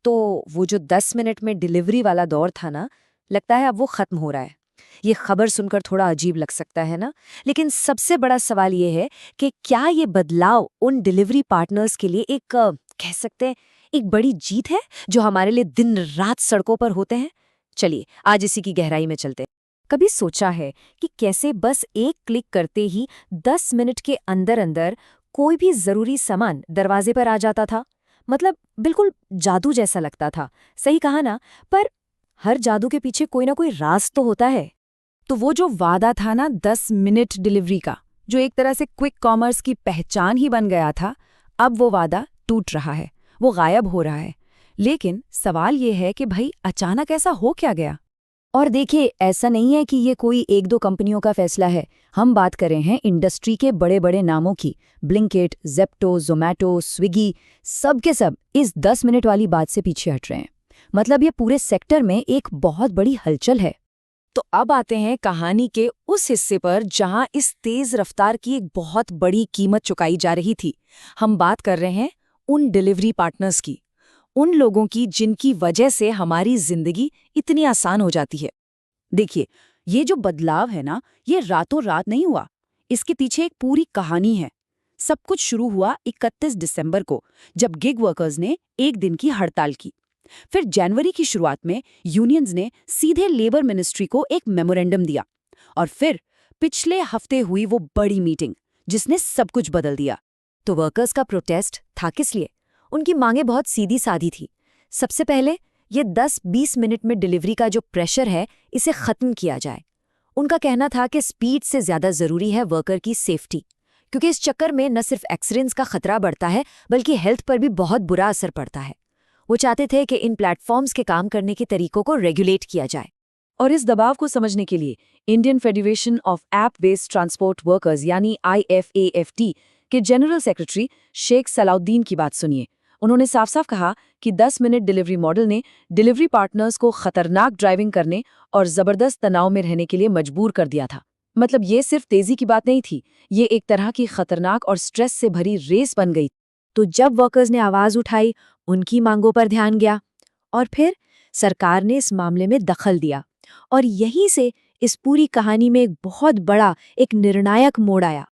तो वो जो 10 मिनट में डिलीवरी वाला दौर था ना, लगता है अब वो खत्म हो रहा है। ये खबर सुनकर थोड़ा अजीब लग सकता है ना, लेकिन सबसे बड़ा सवाल ये है कि क्या ये बदलाव उन डिलीवरी पार्टनर्स के लिए एक कह सकते हैं एक बड़ी जीत है जो हमारे लिए दिन रात सड़कों पर होते हैं। चलिए आज इसी की गहराई में चलते हैं। कभी सोचा है कि कैसे बस एक क्लिक करते ही 10 मिनट के अंदर अंदर कोई भी जरूरी सामान दरवाजे पर आ जाता था? मतलब बिल्कुल जादू जैसा लगता था। सही कहा ना? पर हर जादू के पीछे कोई ना कोई राज तो होता है। तो वो जो वादा था ना 10 मिनट डिलीवरी का, जो एक तरह से क्विक कॉमर्स की पहचान ही बन गया था, अब वो वादा टूट रहा है, वो गायब हो रहा है। लेकिन सवाल ये है कि भाई अचानक ऐसा हो क्या गया? और देखिए, ऐसा नहीं है कि ये कोई एक दो कंपनियों का फैसला है। हम बात कर रहे हैं इंडस्ट्री के बड़े बड़े नामों की। ब्लिंकिट, ज़ेप्टो, ज़ोमैटो, स्विगी, सब के सब इस 10 मिनट वाली बात से पीछे हट रहे हैं। मतलब ये पूरे सेक्टर में एक बहुत बड़ी हलचल है। तो अब आते हैं कहानी के उस हिस्से पर जहां इस तेज रफ्तार की एक बहुत बड़ी कीमत चुकाई जा रही थी। हम बात कर रहे हैं उन डिलीवरी पार्टनर्स की, उन लोगों की जिनकी वजह से हमारी जिंदगी इतनी आसान हो जाती है। देखिए, ये जो बदलाव है ना, ये रातों रात नहीं हुआ। इसके पीछे एक पूरी कहानी है। सब कुछ शुरू हुआ 31 दिसंबर को, जब गिग वर्कर्स ने एक दिन की हड़ताल की। फिर जनवरी की शुरुआत में यूनियंस ने सीधे लेबर मिनिस्ट्री को एक मेमोरेंडम दिया। और फिर पिछले हफ्ते हुई वो बड़ी मीटिंग, जिसने सब कुछ बदल दिया। तो वर्कर्स का प्रोटेस्ट था किस लिए? उनकी मांगें बहुत सीधी सादी थी। सबसे पहले ये 10-20 मिनट में डिलीवरी का जो प्रेशर है, इसे खत्म किया जाए। उनका कहना था कि स्पीड से ज्यादा जरूरी है वर्कर की सेफ्टी, क्योंकि इस चक्कर में न सिर्फ एक्सीडेंट्स का खतरा बढ़ता है, बल्कि हेल्थ पर भी बहुत बुरा असर पड़ता है। वो चाहते थे कि इन प्लेटफॉर्म्स के काम करने के तरीकों को रेगुलेट किया जाए। और इस दबाव को समझने के लिए Indian federation of app based transport workers यानी IFAFT के जनरल सेक्रेटरी शेख सलाउद्दीन की बात सुनिए। उन्होंने साफ साफ कहा कि 10 मिनट डिलीवरी मॉडल ने डिलीवरी पार्टनर्स को खतरनाक ड्राइविंग करने और जबरदस्त तनाव में रहने के लिए मजबूर कर दिया था। मतलब ये सिर्फ तेजी की बात नहीं थी, ये एक तरह की खतरनाक और स्ट्रेस से भरी रेस बन गई। तो जब वर्कर्स ने आवाज उठाई, उनकी मांगों पर ध्यान गया और फिर सरकार ने इस मामले में दखल दिया। और यहीं से इस पूरी कहानी में एक बहुत बड़ा, एक निर्णायक मोड़ आया।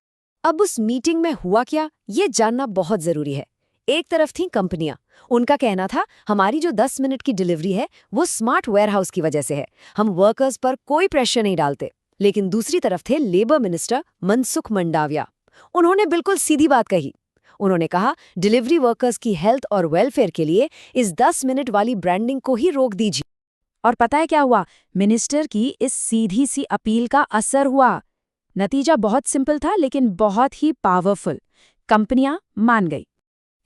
अब उस मीटिंग में हुआ क्या, ये जानना बहुत जरूरी है। एक तरफ थी कंपनियां। उनका कहना था हमारी जो 10 मिनट की डिलीवरी है वो स्मार्ट वेयरहाउस की वजह से है, हम वर्कर्स पर कोई प्रेशर नहीं डालते। लेकिन दूसरी तरफ थे लेबर मिनिस्टर मनसुख मंडाविया। उन्होंने बिल्कुल सीधी बात कही। उन्होंने कहा डिलीवरी वर्कर्स की हेल्थ और वेलफेयर के लिए इस 10 मिनट वाली ब्रांडिंग को ही रोक दीजिए। और पता है क्या हुआ? मिनिस्टर की इस सीधी सी अपील का असर हुआ। नतीजा बहुत सिंपल था, लेकिन बहुत ही पावरफुल। कंपनियां मान गई।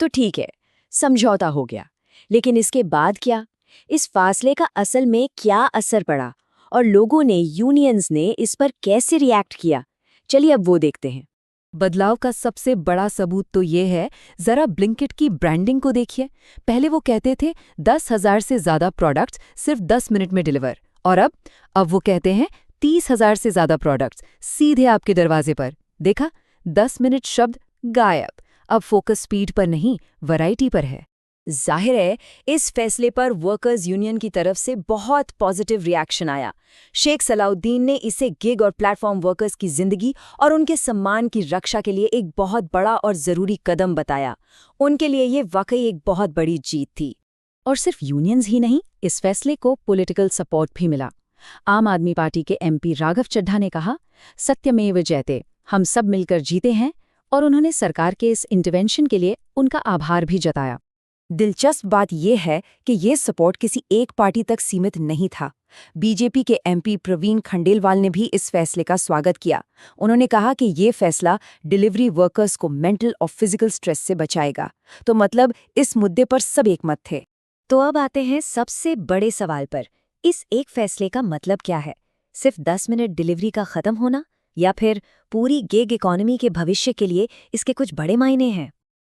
तो ठीक है, समझौता हो गया। लेकिन इसके बाद क्या? इस फासले का असल में क्या असर पड़ा और लोगों ने, यूनियंस ने इस पर कैसे रिएक्ट किया? चलिए अब वो देखते हैं। बदलाव का सबसे बड़ा सबूत तो ये है, जरा ब्लिंकिट की ब्रांडिंग को देखिए। पहले वो कहते थे 10,000 से ज्यादा प्रोडक्ट्स सिर्फ 10 मिनट में डिलीवर, और अब वो कहते हैं 30,000 से ज्यादा प्रोडक्ट्स सीधे आपके दरवाजे पर। देखा, 10 मिनट शब्द गायब। अब फोकस स्पीड पर नहीं, वैरायटी पर है। जाहिर है इस फैसले पर वर्कर्स यूनियन की तरफ से बहुत पॉजिटिव रिएक्शन आया। शेख सलाउद्दीन ने इसे गिग और प्लेटफॉर्म वर्कर्स की जिंदगी और उनके सम्मान की रक्षा के लिए एक बहुत बड़ा और जरूरी कदम बताया। उनके लिए ये वाकई एक बहुत बड़ी जीत थी। और सिर्फ यूनियंस ही नहीं, इस फैसले को पॉलिटिकल सपोर्ट भी मिला। आम आदमी पार्टी के MP राघव चड्ढा ने कहा, सत्यमेव जयते, हम सब मिलकर जीते हैं। और उन्होंने सरकार के इस इंटरवेंशन के लिए उनका आभार भी जताया। दिलचस्प बात यह है कि ये सपोर्ट किसी एक पार्टी तक सीमित नहीं था। बीजेपी के MP प्रवीण खंडेलवाल ने भी इस फैसले का स्वागत किया। उन्होंने कहा कि ये फैसला डिलीवरी वर्कर्स को मेंटल और फिजिकल स्ट्रेस से बचाएगा। तो मतलब इस मुद्दे पर सब एकमत थे। तो अब आते हैं सबसे बड़े सवाल पर। इस एक फैसले का मतलब क्या है? सिर्फ 10 मिनट डिलीवरी का खत्म होना, या फिर पूरी गिग इकोनॉमी के भविष्य के लिए इसके कुछ बड़े मायने हैं?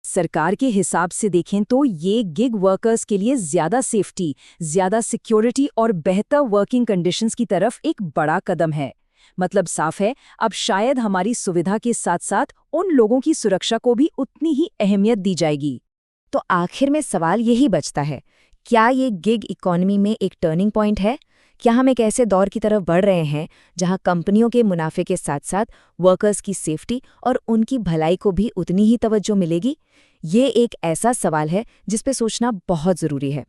सरकार के हिसाब से देखें तो ये गिग वर्कर्स के लिए ज्यादा सेफ्टी, ज्यादा सिक्योरिटी और बेहतर वर्किंग कंडीशंस की तरफ एक बड़ा कदम है। मतलब साफ है, अब शायद हमारी सुविधा के साथ साथ उन लोगों की सुरक्षा को भी उतनी ही अहमियत दी जाएगी। तो आखिर में सवाल यही बचता है, क्या ये गिग इकोनॉमी में एक टर्निंग पॉइंट है? क्या हम एक ऐसे दौर की तरफ बढ़ रहे हैं जहां कंपनियों के मुनाफे के साथ-साथ वर्कर्स की सेफ्टी और उनकी भलाई को भी उतनी ही तवज्जो मिलेगी? ये एक ऐसा सवाल है जिस पे सोचना बहुत ज़रूरी है।